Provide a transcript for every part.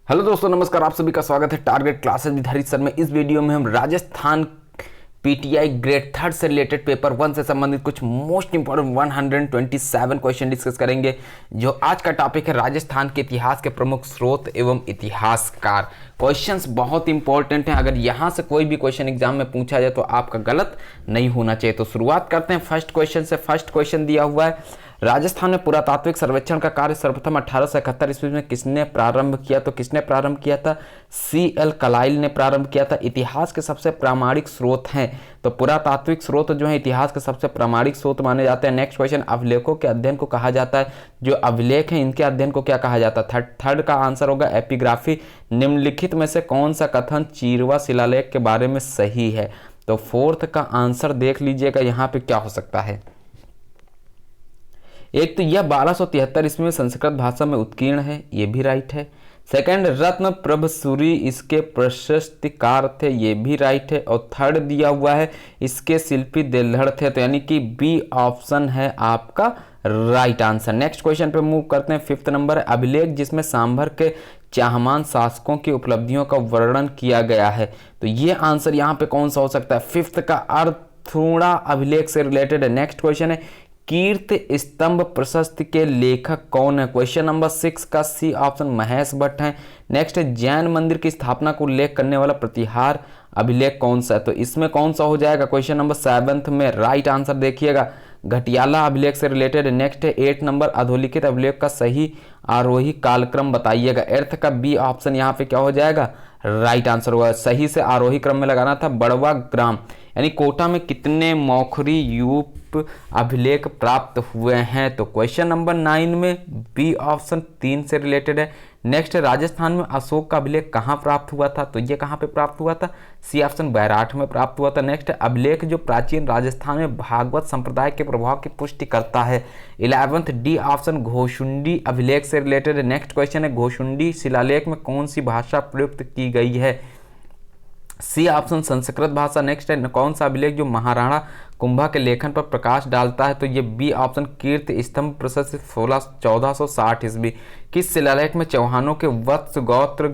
Hello दोस्तों, नमस्कार। आप सभी का स्वागत है target classes with Harish sir में। इस वीडियो में हम राजस्थान पीटीआई ग्रेड थर्ड से रिलेटेड पेपर 1 से संबंधित कुछ मोस्ट इंपॉर्टेंट 127 क्वेश्चन डिस्कस करेंगे। जो आज का टॉपिक है राजस्थान के इतिहास के प्रमुख स्रोत एवं इतिहासकार। क्वेश्चंस बहुत इंपॉर्टेंट हैं। अगर यहाँ से कोई भी क्वेश्चन एग्जाम में पूछा जाए तो आपका गलत नहीं होना चाहिए। तो शुरुआत करते हैं फर्स्ट क्वेश्चन से। फर्स्ट क्वेश्चन दिया हुआ है, राजस्थान में पुरातात्विक सर्वेक्षण का कार्य सर्वप्रथम 1871 ईस्वी में किसने प्रारंभ किया? तो किसने प्रारंभ किया था? C.L. कलाइल ने प्रारंभ किया था। इतिहास के सबसे प्रामाणिक स्रोत हैं, तो पुरातात्विक स्रोत जो है इतिहास के सबसे प्रामाणिक स्रोत माने जाते हैं। नेक्स्ट क्वेश्चन, अभिलेखों के अध्ययन को कहा जाता है, जो अभिलेख हैं इनके अध्ययन को क्या कहा जाता है? थर्ड का आंसर होगा एपिग्राफी। निम्नलिखित में से कौन सा कथन चीरवा शिलालेख के बारे में सही है? तो फोर्थ का आंसर देख लीजिएगा यहाँ पे क्या हो सकता है। एक तो यह 1273 ईस्वी में संस्कृत भाषा में उत्कीर्ण है, ये भी राइट है। सेकंड, रत्न प्रभसूरी इसके प्रशस्तिकार थे, ये भी राइट है। और थर्ड दिया हुआ है इसके शिल्पी देल्हड़ थे, तो यानी कि बी ऑप्शन है आपका राइट आंसर। नेक्स्ट क्वेश्चन पे मूव करते हैं। फिफ्थ नंबर है, अभिलेख जिसमें सांभर के चाहमान शासकों की उपलब्धियों का वर्णन किया गया है, तो ये आंसर यहाँ पे कौन सा हो सकता है? फिफ्थ का अर्थूणा अभिलेख से रिलेटेड है। नेक्स्ट क्वेश्चन है, कीर्त स्तंभ प्रशस्ति के लेखक कौन है? क्वेश्चन नंबर 6 का सी ऑप्शन महेश भट्ट है। नेक्स्ट है, जैन मंदिर की स्थापना को उल्लेख करने वाला प्रतिहार अभिलेख कौन सा है? तो इसमें कौन सा हो जाएगा? क्वेश्चन नंबर 7 में राइट आंसर देखिएगा घटियाला अभिलेख से रिलेटेड। नेक्स्ट है 8 नंबर, अधोलिखित अभिलेख का सही आरोही कालक्रम बताइएगा। अर्थ का बी ऑप्शन यहाँ पे क्या हो जाएगा? राइट आंसर होगा। सही से आरोही क्रम में लगाना था। बड़वा ग्राम यानी कोटा में कितने मौखरी यूप अभिलेख प्राप्त हुए हैं? तो क्वेश्चन नंबर 9 में बी ऑप्शन 3 से रिलेटेड है। नेक्स्ट, राजस्थान में अशोक का अभिलेख कहाँ प्राप्त हुआ था? तो ये कहाँ पे प्राप्त हुआ था? सी ऑप्शन बैराठ में प्राप्त हुआ था। नेक्स्ट, अभिलेख जो प्राचीन राजस्थान में भागवत संप्रदाय के प्रभाव की पुष्टि करता है। 11th डी ऑप्शन घोषुंडी अभिलेख से रिलेटेड है। नेक्स्ट क्वेश्चन है, घोषुंडी शिलालेख में कौन सी भाषा प्रयुक्त की गई है? सी ऑप्शन संस्कृत भाषा। नेक्स्ट है, कौन सा अभिलेख जो महाराणा कुंभा के लेखन पर प्रकाश डालता है? तो ये बी ऑप्शन कीर्त स्तंभ प्रशस्ति 1460 ईस्वी। किस शिलालेख में चौहानों के वत्स गोत्र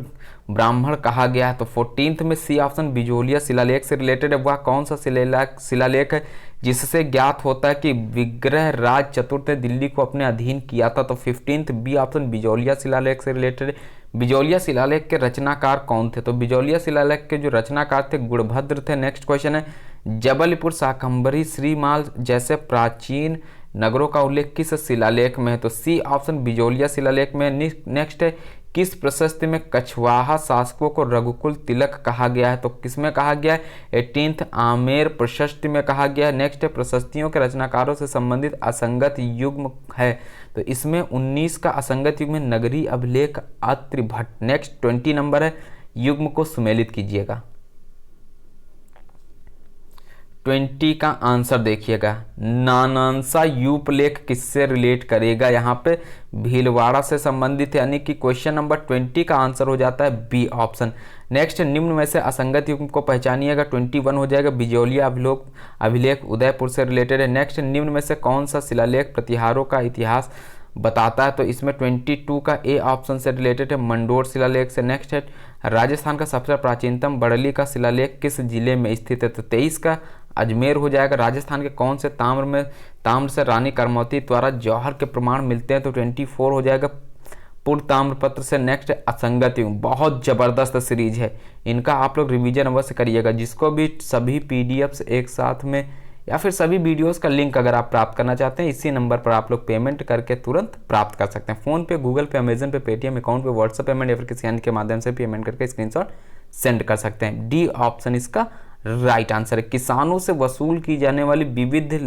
ब्राह्मण कहा गया है? तो 14th में सी ऑप्शन बिजोलिया शिलालेख से रिलेटेड है। वह कौन सा शिलालेख है जिससे ज्ञात होता है कि विग्रह राज चतुर्थ ने दिल्ली को अपने अधीन किया था? तो 15th बी ऑप्शन बिजोलिया शिलालेख से रिलेटेड है। बिजोलिया शिलालेख के रचनाकार कौन थे? तो बिजोलिया शिलालेख के जो रचनाकार थे गुणभद्र थे। नेक्स्ट क्वेश्चन है, जबलपुर, शाकंभरी, श्रीमाल जैसे प्राचीन नगरों का उल्लेख किस शिलालेख में है? तो सी ऑप्शन बिजोलिया शिलालेख में। नेक्स्ट है, किस प्रशस्ति में कछवाहा शासकों को रघुकुल तिलक कहा गया है? तो किसमें कहा गया है? 18th आमेर प्रशस्ति में कहा गया है। नेक्स्ट है, प्रशस्तियों के रचनाकारों से संबंधित असंगत युग्म है, तो इसमें 19 का असंगत युग्म है नगरी अभिलेख अत्रि भट्ट। नेक्स्ट 20 नंबर है, युग्म को सुमेलित कीजिएगा। 20 का आंसर देखिएगा, नानांसा यूपलेख किससे रिलेट करेगा? यहाँ पे भीलवाड़ा से संबंधित है, यानी कि क्वेश्चन नंबर 20 का आंसर हो जाता है बी ऑप्शन। नेक्स्ट, निम्न में से असंगत युग्म को पहचानिएगा। 21 हो जाएगा बिजोलिया अभिलेख उदयपुर से रिलेटेड है। नेक्स्ट, निम्न में से कौन सा शिलालेख प्रतिहारों का इतिहास बताता है? तो इसमें 22 का ए ऑप्शन से रिलेटेड है, मंडोर शिलालेख से। नेक्स्ट है, राजस्थान का सबसे प्राचीनतम बड़ली का शिलालेख किस जिले में स्थित है? तो 23 का अजमेर हो जाएगा। राजस्थान के कौन से ताम्र से रानी करमौती द्वारा जौहर के प्रमाण मिलते हैं? तो 24 हो जाएगा पूर्ण ताम्रपत्र से। नेक्स्ट, असंगत युग्म बहुत जबरदस्त सीरीज है, इनका आप लोग रिवीजन अवश्य करिएगा। जिसको भी सभी पीडीएफ्स एक साथ में या फिर सभी वीडियोस का लिंक अगर आप प्राप्त करना चाहते हैं, इसी नंबर पर आप लोग पेमेंट करके तुरंत प्राप्त कर सकते हैं। फोन पे, गूगल पे, अमेजन पे, पेटीएम अकाउंट पे, व्हाट्सएप पेमेंट या फिर किसी अन्य के माध्यम से पेमेंट करके स्क्रीनशॉट सेंड कर सकते हैं। डी ऑप्शन इसका राइट आंसर है। किसानों से वसूल की जाने वाली विविध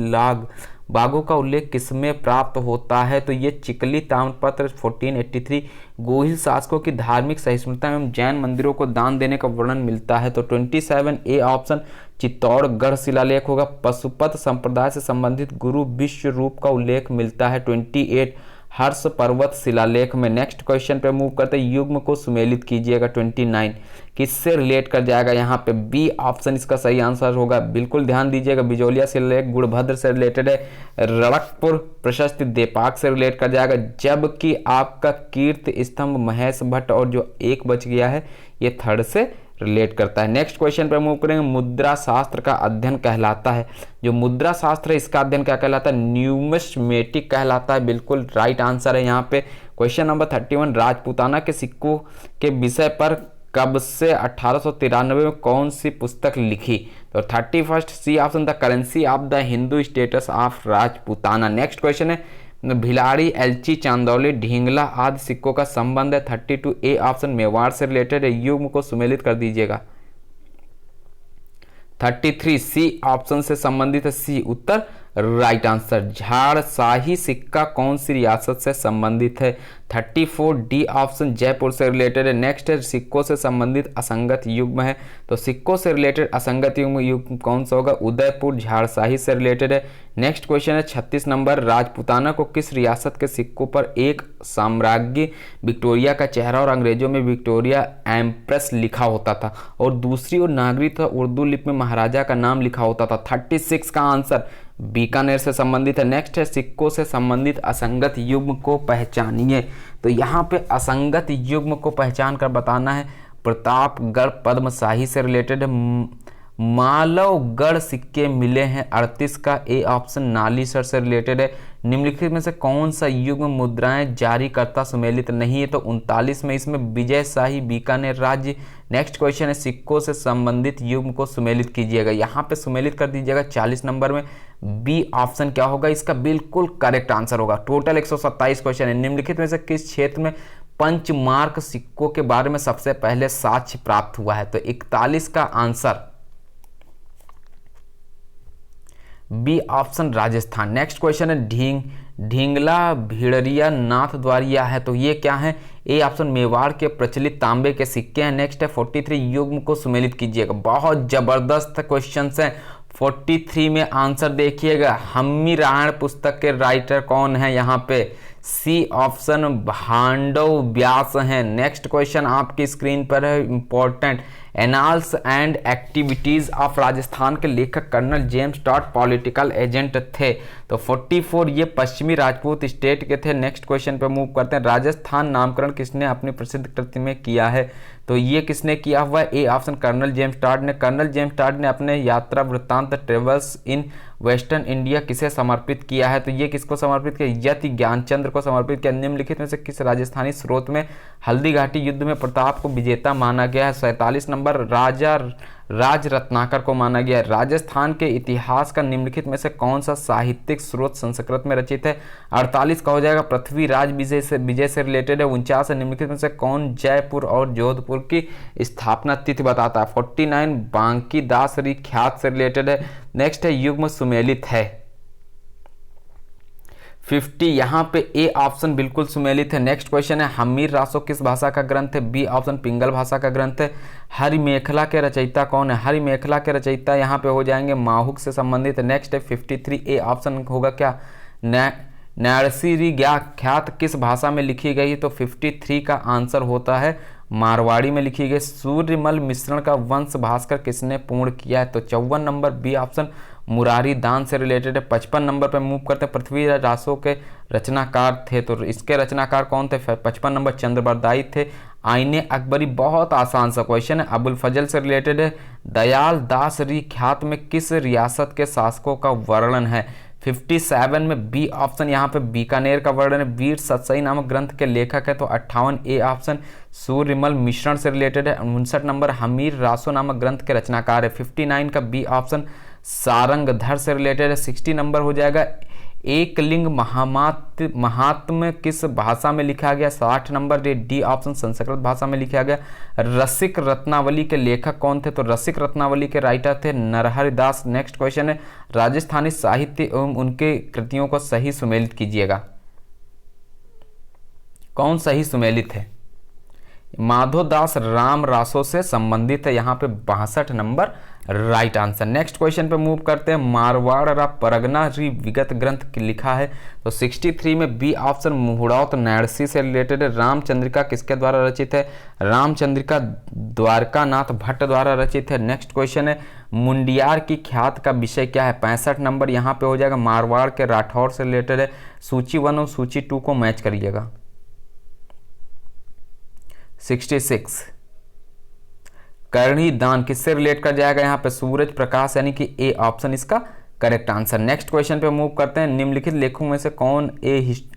बागों का उल्लेख किसमें प्राप्त होता है? तो ये चिकली ताम्रपत्र 1483। गोहिल शासकों की धार्मिक सहिष्णुता एवं जैन मंदिरों को दान देने का वर्णन मिलता है। तो 27 ए ऑप्शन चित्तौड़गढ़ शिलालेख होगा। पशुपत संप्रदाय से संबंधित गुरु विश्व रूप का उल्लेख मिलता है। 28 हर्ष पर्वत शिलालेख में। नेक्स्ट क्वेश्चन पे मूव करते हैं, युग्म को सुमेलित कीजिएगा 29 किससे रिलेट कर जाएगा, यहाँ पे बी ऑप्शन इसका सही आंसर होगा। बिल्कुल ध्यान दीजिएगा, बिजोलिया शिलालेख गुणभद्र से रिलेटेड है, रड़कपुर प्रशस्ति देपाक से रिलेट कर जाएगा, जबकि आपका कीर्त स्तंभ महेश भट्ट और जो एक बच गया है ये थर्ड से रिलेट करता है। नेक्स्ट क्वेश्चन पर मूव करेंगे, मुद्रा शास्त्र का अध्ययन कहलाता है, जो मुद्रा शास्त्र है इसका अध्ययन क्या कहलाता है, न्यूमिस्मेटिक कहलाता है। बिल्कुल राइट आंसर है यहाँ पे। क्वेश्चन नंबर 31, राजपूताना के सिक्कों के विषय पर कब से 1893 में कौन सी पुस्तक लिखी, तो 31 C option, the currency of the Hindu states of Rajputana. Next question है, भिलाड़ी, एलची, चांदौली, ढींगला आदि सिक्कों का संबंध है 32 ए ऑप्शन, मेवाड़ से रिलेटेड है, युग्म को सुमेलित कर दीजिएगा। 33 सी ऑप्शन से संबंधित है, सी उत्तर राइट आंसर। झाड़शाही सिक्का कौन सी रियासत से संबंधित है, 34 डी ऑप्शन, जयपुर से रिलेटेड है। नेक्स्ट है, सिक्कों से संबंधित असंगत युग्म है, तो सिक्कों से रिलेटेड असंगत युग्म कौन सा होगा, उदयपुर झाड़शाही से रिलेटेड है। नेक्स्ट क्वेश्चन है 36 नंबर, राजपूताना को किस रियासत के सिक्कों पर एक साम्राज्ञी विक्टोरिया का चेहरा और अंग्रेजों में विक्टोरिया एम्प्रेस लिखा होता था, और दूसरी ओर नागरिक और उर्दू लिपि में महाराजा का नाम लिखा होता था। 36 का आंसर बीकानेर से संबंधित है। नेक्स्ट है, सिक्कों से संबंधित असंगत युग्म को पहचानिए, तो यहाँ पे असंगत युग्म को पहचान कर बताना है, प्रतापगढ़ पद्मशाही से रिलेटेड है, मालवगढ़ सिक्के मिले हैं 38 का ए ऑप्शन, नालीसर से रिलेटेड है। निम्नलिखित में से कौन सा युग्म मुद्राएं जारी करता सुमेलित नहीं है, तो 39 में इसमें विजयशाही बीकानेर राज्य। नेक्स्ट क्वेश्चन है, सिक्कों से संबंधित युग्म को सुमेलित कीजिएगा, यहाँ पे सुमेलित कर दीजिएगा 40 नंबर में, बी ऑप्शन क्या होगा इसका बिल्कुल करेक्ट आंसर होगा। टोटल 127 क्वेश्चन है। निम्नलिखित में से किस क्षेत्र में पंचमार्क सिक्कों के बारे में सबसे पहले साक्ष्य प्राप्त हुआ है, तो 41 का answer B option Rajasthan. Next question है, ढींगला भिड़रिया नाथ द्वारिया है, तो ये क्या है, ए ऑप्शन, मेवाड़ के प्रचलित तांबे के सिक्के हैं। नेक्स्ट है 43, युग्म को सुमेलित कीजिएगा, बहुत जबरदस्त क्वेश्चन है। 43 में आंसर देखिएगा, हम्मी रामायण पुस्तक के राइटर कौन है, यहाँ पे सी ऑप्शन, भांडव व्यास हैं। नेक्स्ट क्वेश्चन आपकी स्क्रीन पर है, important, annals and activities of Rajasthan के लेखक colonel James Tod political agent थे, तो 44 ये पश्चिमी राजपूत स्टेट के थे। नेक्स्ट क्वेश्चन पे मूव करते हैं, राजस्थान नामकरण किसने अपनी प्रसिद्ध कृति में किया है, तो ये किसने किया हुआ है, A option, colonel James Tod ने। कर्नल जेम्स टॉड ने अपने यात्रा वृत्तांत ट्रेवल्स इन वेस्टर्न इंडिया किसे समर्पित किया है, तो ये किसको समर्पित किया, यति ज्ञानचंद्र को समर्पित किया। निम्नलिखित में से किस राजस्थानी स्रोत में हल्दी घाटी युद्ध में प्रताप को विजेता माना गया है, 47 नंबर, राजा राज रत्नाकर को माना गया है। राजस्थान के इतिहास का निम्नलिखित में से कौन सा साहित्यिक स्रोत संस्कृत में रचित है, 48 का हो जाएगा, पृथ्वीराज विजय से रिलेटेड है। 49 निम्नलिखित में से कौन जयपुर और जोधपुर की स्थापना तिथि बताता है, 49 बांकी दासरी ख्यात से रिलेटेड है। नेक्स्ट है, युग्म सुमेलित है, 50 यहाँ पे ए ऑप्शन बिल्कुल सुमेलित है। नेक्स्ट क्वेश्चन है, हमीर रासो किस भाषा का ग्रंथ है, बी ऑप्शन, पिंगल भाषा का ग्रंथ है। हरि मेखला के रचयिता कौन है, हरि मेखला के रचयिता यहाँ पे हो जाएंगे माहुक से संबंधित है। नेक्स्ट है 53 ए ऑप्शन होगा क्या, नैरसी ख्यात किस भाषा में लिखी गई, तो 53 का आंसर होता है मारवाड़ी में लिखी गई। सूर्यमल मिश्रण का वंश भास्कर किसने पूर्ण किया है, तो 54 नंबर, बी ऑप्शन, मुरारी दान से रिलेटेड है। 55 नंबर पर मूव करते हैं, पृथ्वीराज रासो के रचनाकार थे, तो इसके रचनाकार कौन थे, 55 नंबर, चंद्रबरदाई थे। आईने अकबरी बहुत आसान सा क्वेश्चन है, अबुल फजल से रिलेटेड है। दयाल दास री ख्यात में किस रियासत के शासकों का वर्णन है, 57 में बी ऑप्शन यहाँ पे बीकानेर का वर्णन है। वीर सतसई नामक ग्रंथ के लेखक है, तो 58 ए ऑप्शन, सूर्यमल मिश्रण से रिलेटेड है। 59 नंबर, हमीर रासो नामक ग्रंथ के रचनाकार है, 59 का बी ऑप्शन, सारंगधर से रिलेटेड है। 60 नंबर हो जाएगा, एकलिंग महात्म किस भाषा में लिखा गया, 60 नंबर, डी ऑप्शन, संस्कृत भाषा में लिखा गया। रसिक रत्नावली के लेखक कौन थे, तो रसिक रत्नावली के राइटर थे नरहरि दास। नेक्स्ट क्वेश्चन है, राजस्थानी साहित्य एवं उनके कृतियों को सही सुमेलित कीजिएगा, कौन सही सुमेलित है, माधोदास राम रासो से संबंधित है, यहाँ पे 62 number right answer. Next question पे मूव करते हैं। मारवाड़ रा परगना री विगत ग्रंथ लिखा है, तो 63 में बी ऑप्शन मुहुड़ौत नैणसी से रिलेटेड है। रामचंद्रिका किसके द्वारा रचित है? रामचंद्रिका द्वारकानाथ भट्ट द्वारा रचित है। नेक्स्ट क्वेश्चन है मुंडियार की ख्यात का विषय क्या है? 65 नंबर यहाँ पे हो जाएगा, मारवाड़ के राठौर से रिलेटेड है। सूची 1 और सूची 2 को मैच करिएगा। 66 करणी दान किससे रिलेट कर जाएगा? यहाँ पे सूरज प्रकाश, यानी कि ए ऑप्शन इसका करेक्ट आंसर। नेक्स्ट क्वेश्चन पे मूव करते हैं। निम्नलिखित लेखों में से कौन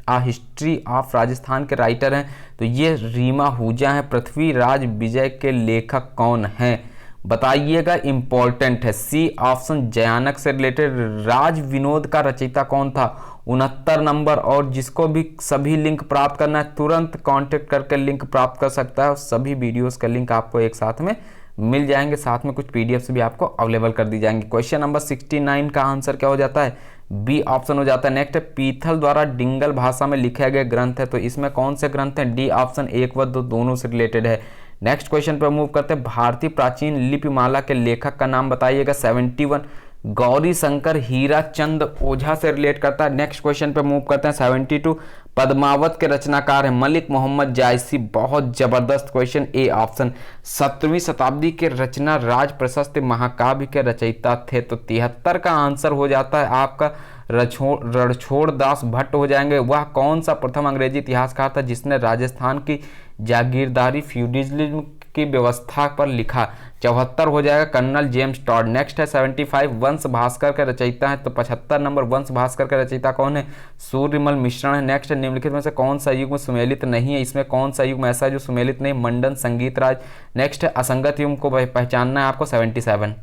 आ हिस्ट्री ऑफ राजस्थान के राइटर हैं? तो ये रीमा आहूजा हैं। पृथ्वीराज विजय के लेखक कौन हैं? बताइएगा, इंपॉर्टेंट है। सी ऑप्शन जयानक से रिलेटेड। राज विनोद का रचयिता कौन था? 69 नंबर। और जिसको भी सभी लिंक प्राप्त करना है तुरंत कांटेक्ट करके लिंक प्राप्त कर सकता है, और सभी वीडियोस का लिंक आपको एक साथ में मिल जाएंगे, साथ में कुछ पीडीएफ भी आपको अवेलेबल कर दी जाएंगी। क्वेश्चन नंबर 69 का आंसर क्या हो जाता है? बी ऑप्शन हो जाता है। नेक्स्ट, पीथल द्वारा डिंगल भाषा में लिखे गए ग्रंथ है, तो इसमें कौन से ग्रंथ हैं? डी ऑप्शन 1 व 2 दोनों से रिलेटेड है। नेक्स्ट क्वेश्चन पर मूव करते हैं। भारतीय प्राचीन लिपिमाला के लेखक का नाम बताइएगा। 71 गौरी शंकर हीराचंद ओझा से रिलेट करता है। नेक्स्ट क्वेश्चन पे मूव करते हैं। 72 पद्मावत के रचनाकार है मलिक मोहम्मद जायसी। बहुत जबरदस्त क्वेश्चन, ए ऑप्शन। 17वीं शताब्दी के रचना राज प्रशस्त महाकाव्य के रचयिता थे, तो 73 का आंसर हो जाता है आपका रणछोड़ दास भट्ट हो जाएंगे। वह कौन सा प्रथम अंग्रेजी इतिहासकार था जिसने राजस्थान की जागीरदारी फ्यूडलिज्म की व्यवस्था पर लिखा? 74 हो जाएगा, कर्नल जेम्स टॉड। नेक्स्ट है 75 वंश भास्कर के रचयिता है, तो 75 नंबर वंश भास्कर के रचयिता कौन है? सूर्यमल मिश्रण है। नेक्स्ट है निम्नलिखित में से कौन सा युग में सुमेलित नहीं है? इसमें कौन सा युग में ऐसा है जो सुमेलित नहीं? मंडन संगीत राज। नेक्स्ट है असंगत युग को पहचानना है आपको। 77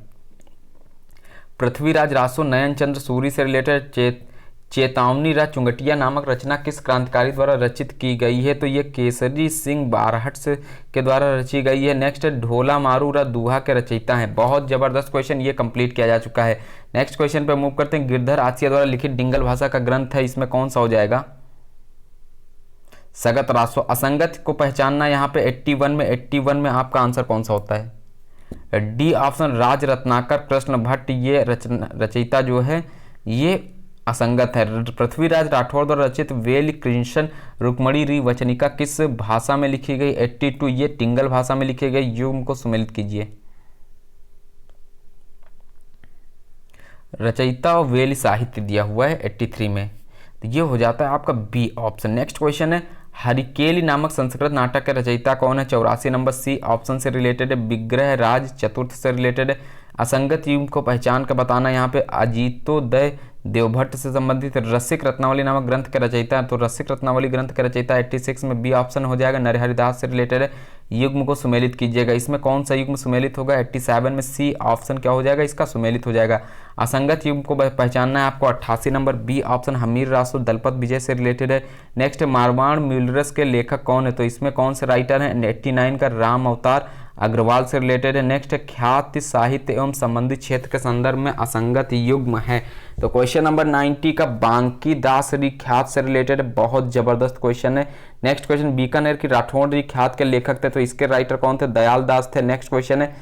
पृथ्वीराज रासो नयन चंद्र सूरी से रिलेटेड चेतावनी रा चुंगटिया नामक रचना किस क्रांतिकारी द्वारा रचित की गई है? तो ये केसरी सिंह बारहट से के द्वारा रची गई है। नेक्स्ट है ढोला मारू रा दूहा के रचयिता हैं। बहुत जबरदस्त क्वेश्चन, ये कंप्लीट किया जा चुका है। नेक्स्ट क्वेश्चन पे मूव करते हैं। गिरधर आसिया द्वारा लिखित डिंगल भाषा का ग्रंथ है, इसमें कौन सा हो जाएगा? सगत रासो। असंगत को पहचानना यहाँ पे 81 में आपका आंसर कौन सा होता है? डी ऑप्शन राज रत्नाकर कृष्ण भट्ट, ये रचयिता जो है ये असंगत है। पृथ्वीराज राठौर द्वारा रचित वेल कृष्ण रुक्मणी री वचनिका किस भाषा में लिखी गई? 82 ये टिंगल भाषा में लिखी गई। युग को सुमेलित कीजिए। रचयिता और वेल साहित्य दिया हुआ है 83 में, तो ये हो जाता है आपका बी ऑप्शन। नेक्स्ट क्वेश्चन है हरिकेली नामक संस्कृत नाटक के रचयिता कौन है? 84 नंबर सी ऑप्शन से रिलेटेड है। विग्रह राज चतुर्थ से रिलेटेड है। असंगत युग को पहचान कर बताना यहाँ पे अजीतोदय देवभट्ट से संबंधित। रसिक रत्नावली नामक ग्रंथ के रचयिता है, तो रसिक रत्नावली ग्रंथ के रचयिता 86 में बी ऑप्शन हो जाएगा। नरहरिदास से रिलेटेड है। युग्म को सुमेलित कीजिएगा। इसमें कौन सा युग्म सुमेलित होगा? 87 में सी ऑप्शन क्या हो जाएगा? इसका सुमेलित हो जाएगा। असंगत युग्म को पहचानना है आपको। 88 number B option Hammir Raso Dalpat Vijay से रिलेटेड है। नेक्स्ट मारवाड़ म्यूलरस के लेखक कौन है? तो इसमें कौन से राइटर हैं? 89 का राम अवतार अग्रवाल से रिलेटेड है। नेक्स्ट ख्याति साहित्य एवं संबंधित क्षेत्र के संदर्भ में असंगत युग्म है, तो क्वेश्चन नंबर 90 का बांकी दास री ख्यात से रिलेटेड है। बहुत जबरदस्त क्वेश्चन है। नेक्स्ट क्वेश्चन बीकानेर की राठौड़ री ख्यात के लेखक थे, तो इसके राइटर कौन थे? दयाल दास थे। नेक्स्ट क्वेश्चन है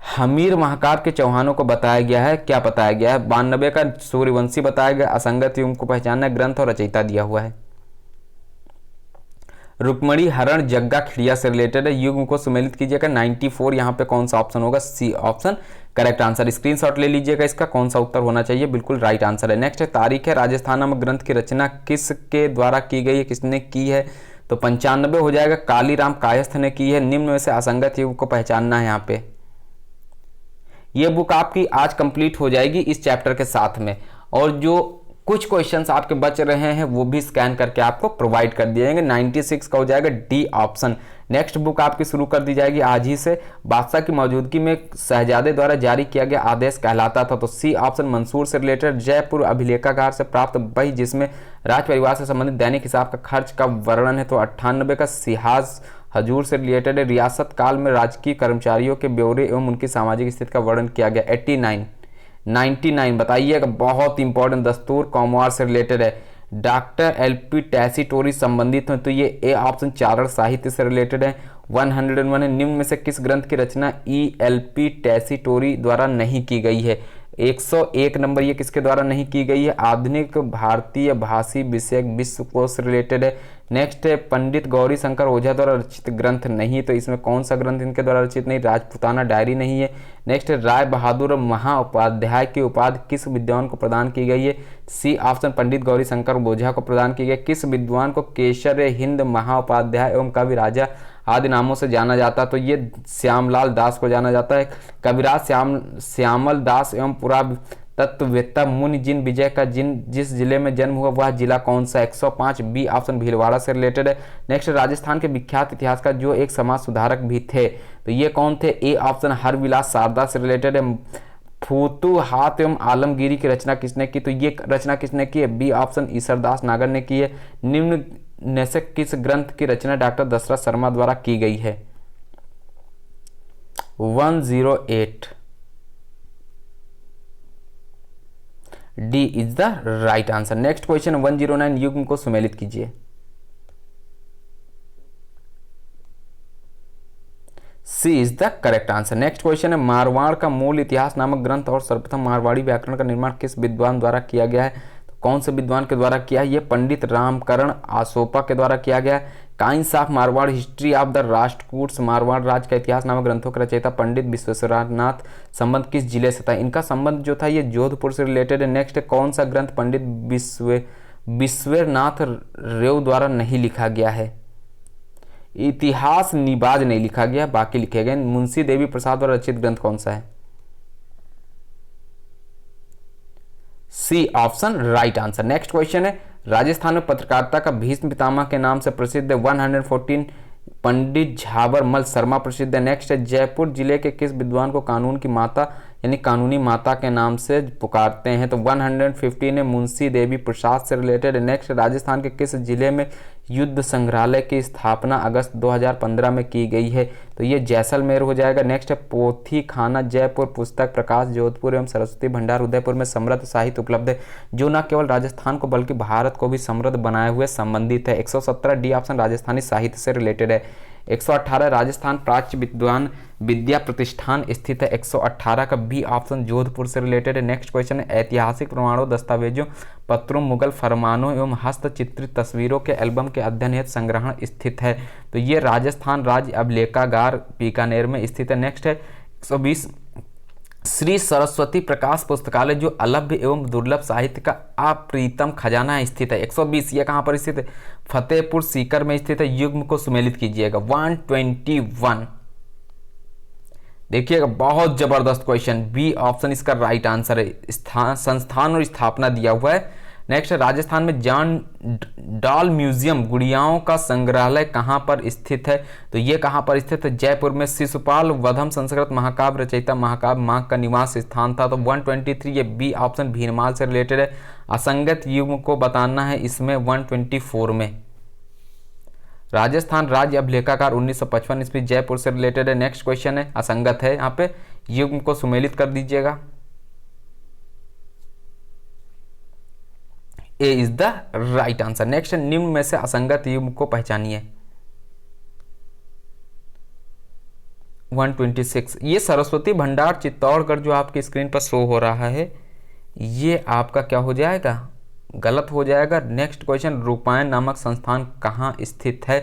हमीर महाकाव्य के चौहानों को बताया गया है, क्या बताया गया है? 92 का सूर्यवंशी बताया गया। असंगत युग्म को पहचानना, ग्रंथ और रचयिता दिया हुआ है। रुक्मणी हरण जग्गा खिड़िया से रिलेटेड है। युग्म को सुमेलित कीजिएगा। 94 यहाँ पे कौन सा ऑप्शन होगा? C option correct answer. Screenshot ले लीजिएगा, इसका कौन सा उत्तर होना चाहिए? बिल्कुल राइट आंसर है। नेक्स्ट है तारीख है राजस्थान नामक ग्रंथ की रचना किसके द्वारा की गई है, किसने की है? तो 95 हो जाएगा, कालीराम कायस्थ ने की है। निम्न में से असंगत युग को पहचानना है यहाँ पे। ये बुक आपकी आज कंप्लीट हो जाएगी इस चैप्टर के साथ में, और जो कुछ क्वेश्चंस आपके बच रहे हैं वो भी स्कैन करके आपको प्रोवाइड कर दिए जाएंगे। 96 का हो जाएगा डी ऑप्शन। नेक्स्ट बुक आपकी शुरू कर दी जाएगी आज ही से। बादशाह की मौजूदगी में शहजादे द्वारा जारी किया गया आदेश कहलाता था, तो सी ऑप्शन मंसूर से रिलेटेड। जयपुर अभिलेखागार से प्राप्त बही जिसमें राज परिवार से संबंधित दैनिक हिसाब का खर्च का वर्णन है, तो 98 का सिहाज हजूर से रिलेटेड है। रियासत काल में राजकीय कर्मचारियों के ब्यौरे एवं उनकी सामाजिक स्थिति का वर्णन किया गया। 99 बताइएगा, बहुत इंपॉर्टेंट। दस्तूर कौमवार से रिलेटेड है। डॉक्टर एलपी टैसीटोरी संबंधित हैं, तो ये ए ऑप्शन चारण साहित्य से रिलेटेड है। 101 है, निम्न में से किस ग्रंथ की रचना ELP टेसीटोरी द्वारा नहीं की गई है? 101 नंबर ये किसके द्वारा नहीं की गई है? आधुनिक भारतीय भाषी विषयक विश्वकोश से रिलेटेड है। नेक्स्ट है पंडित गौरी शंकर ओझा द्वारा रचित ग्रंथ नहीं, तो इसमें कौन सा ग्रंथ इनके द्वारा रचित नहीं? राजपूताना डायरी नहीं है। नेक्स्ट है राय बहादुर महाउपाध्याय की उपाधि किस विद्वान को प्रदान की गई है? सी ऑप्शन पंडित गौरी शंकर ओझा को प्रदान की गई। किस विद्वान को केशर हिंद महाउपाध्याय एवं कवि राजा आदि नामों से जाना जाता? तो ये श्यामलाल दास को जाना जाता है। कविराज श्यामल दास एवं पुरातत्ववेत्ता मुनि जिन विजय का जिस जिले में जन्म हुआ वह जिला कौन सा? 105 बी ऑप्शन भीलवाड़ा से रिलेटेड है। नेक्स्ट राजस्थान के विख्यात इतिहासकार जो एक समाज सुधारक भी थे, तो ये कौन थे? ए ऑप्शन हरविलास शारदा से रिलेटेड है। फुतुहात एवं आलमगीरी की रचना किसने की? तो ये रचना किसने की है? बी ऑप्शन ईश्वरदास नागर ने की है। निम्न में से किस ग्रंथ की रचना डॉक्टर दशरथ शर्मा द्वारा की गई है? 108 D is the right answer. Next question 109 युग्म को सुमेलित कीजिए। C is the correct answer. Next question है मारवाड़ का मूल इतिहास नामक ग्रंथ और सर्वप्रथम मारवाड़ी व्याकरण का निर्माण किस विद्वान द्वारा किया गया है? तो कौन से विद्वान के द्वारा किया है? ये पंडित रामकरण आसोपा के द्वारा किया गया है। Coins of Marwar history of the Rashtrakutas Marwar राज्य का इतिहास नामक ग्रंथों के रचयिता पंडित विश्वेश्वरनाथ संबंध किस जिले से था? इनका संबंध जो था ये जोधपुर से रिलेटेड है। नेक्स्ट कौन सा ग्रंथ पंडित विश्वेश्वरनाथ रेव द्वारा नहीं लिखा गया है? इतिहास निबाज नहीं लिखा गया, बाकी लिखे गए। मुंशी देवी प्रसाद द्वारा रचित ग्रंथ कौन सा है? C option right answer. Next question है राजस्थान में पत्रकारिता का भीष्म पितामह के नाम से प्रसिद्ध 114 पंडित झाबर मल शर्मा प्रसिद्ध है। नेक्स्ट है जयपुर जिले के किस विद्वान को कानून की माता यानी कानूनी माता के नाम से पुकारते हैं? तो 115 है मुंशी देवी प्रसाद से रिलेटेड है। नेक्स्ट राजस्थान के किस जिले में युद्ध संग्रहालय की स्थापना अगस्त 2015 में की गई है? तो ये जैसलमेर हो जाएगा। नेक्स्ट है पोथी खाना जयपुर पुस्तक प्रकाश जोधपुर एवं सरस्वती भंडार उदयपुर में समृद्ध साहित्य उपलब्ध है जो न केवल राजस्थान को बल्कि भारत को भी समृद्ध बनाए हुए संबंधित है। 117 डी ऑप्शन राजस्थानी साहित्य से रिलेटेड है। 118 राजस्थान प्राच्य विद्वान विद्या प्रतिष्ठान स्थित है। 118 का बी ऑप्शन जोधपुर से रिलेटेड है। नेक्स्ट क्वेश्चन है ऐतिहासिक प्रमाणों दस्तावेजों पत्रों मुगल फरमानों एवं हस्तचित्रित तस्वीरों के एल्बम के अध्ययन हेतु संग्रहण स्थित है? तो ये राजस्थान राज्य अभिलेखागार बीकानेर में स्थित है। नेक्स्ट है 120 श्री सरस्वती प्रकाश पुस्तकालय जो अलभ्य एवं दुर्लभ साहित्य का अप्रीतम खजाना स्थित है। 120 ये कहाँ पर स्थित है? फतेहपुर सीकर में स्थित है। युग्म को सुमेलित कीजिएगा। 121 देखिएगा बहुत जबरदस्त क्वेश्चन, बी ऑप्शन इसका राइट आंसर है। संस्थान और स्थापना दिया हुआ है। नेक्स्ट राजस्थान में जॉन डॉल म्यूजियम गुड़ियाओं का संग्रहालय कहाँ पर स्थित है? तो ये कहाँ पर स्थित है? जयपुर में। शिशुपाल वधम संस्कृत महाकाव्य रचयिता महाकाव्य मां का निवास स्थान था। तो 123 ये बी ऑप्शन भीनमाल से रिलेटेड है। असंगत युग्म को बताना है इसमें 124 में। राजस्थान राज्य अभिलेखागार 1955 ईस्वी जयपुर से रिलेटेड है। नेक्स्ट क्वेश्चन है असंगत है, यहाँ पे युग्म को सुमेलित कर दीजिएगा। A is the right answer. Next निम्न में से असंगत युग्म को पहचानिए। 126 ये सरस्वती भंडार चित्तौड़गढ़ जो आपकी स्क्रीन पर शो हो रहा है ये आपका क्या हो जाएगा? गलत हो जाएगा। नेक्स्ट क्वेश्चन रूपायन नामक संस्थान कहाँ स्थित है?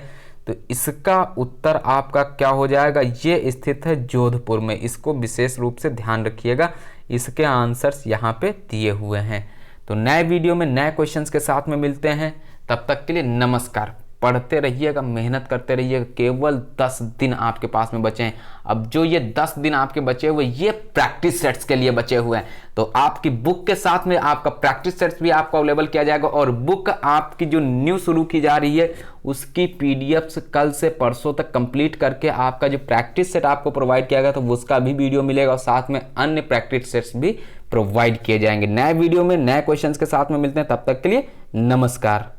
तो इसका उत्तर आपका क्या हो जाएगा? ये स्थित है जोधपुर में। इसको विशेष रूप से ध्यान रखिएगा, इसके आंसर्स यहाँ पे दिए हुए हैं। तो नए वीडियो में नए क्वेश्चंस के साथ में मिलते हैं, तब तक के लिए नमस्कार। पढ़ते रहिएगा, मेहनत करते रहिएगा। केवल 10 दिन आपके पास में बचे हैं। अब जो ये 10 दिन आपके बचे हुए ये प्रैक्टिस सेट्स के लिए बचे हुए हैं, तो आपकी बुक के साथ में आपका प्रैक्टिस सेट्स भी आपको अवेलेबल किया जाएगा। और बुक आपकी जो न्यू शुरू की जा रही है उसकी पीडीएफ्स कल से परसों तक कंप्लीट करके आपका जो प्रैक्टिस सेट आपको प्रोवाइड किया गया तो उसका भी वीडियो मिलेगा और साथ में अन्य प्रैक्टिस सेट्स भी प्रोवाइड किए जाएंगे। नए वीडियो में नए क्वेश्चंस के साथ में मिलते हैं, तब तक के लिए नमस्कार।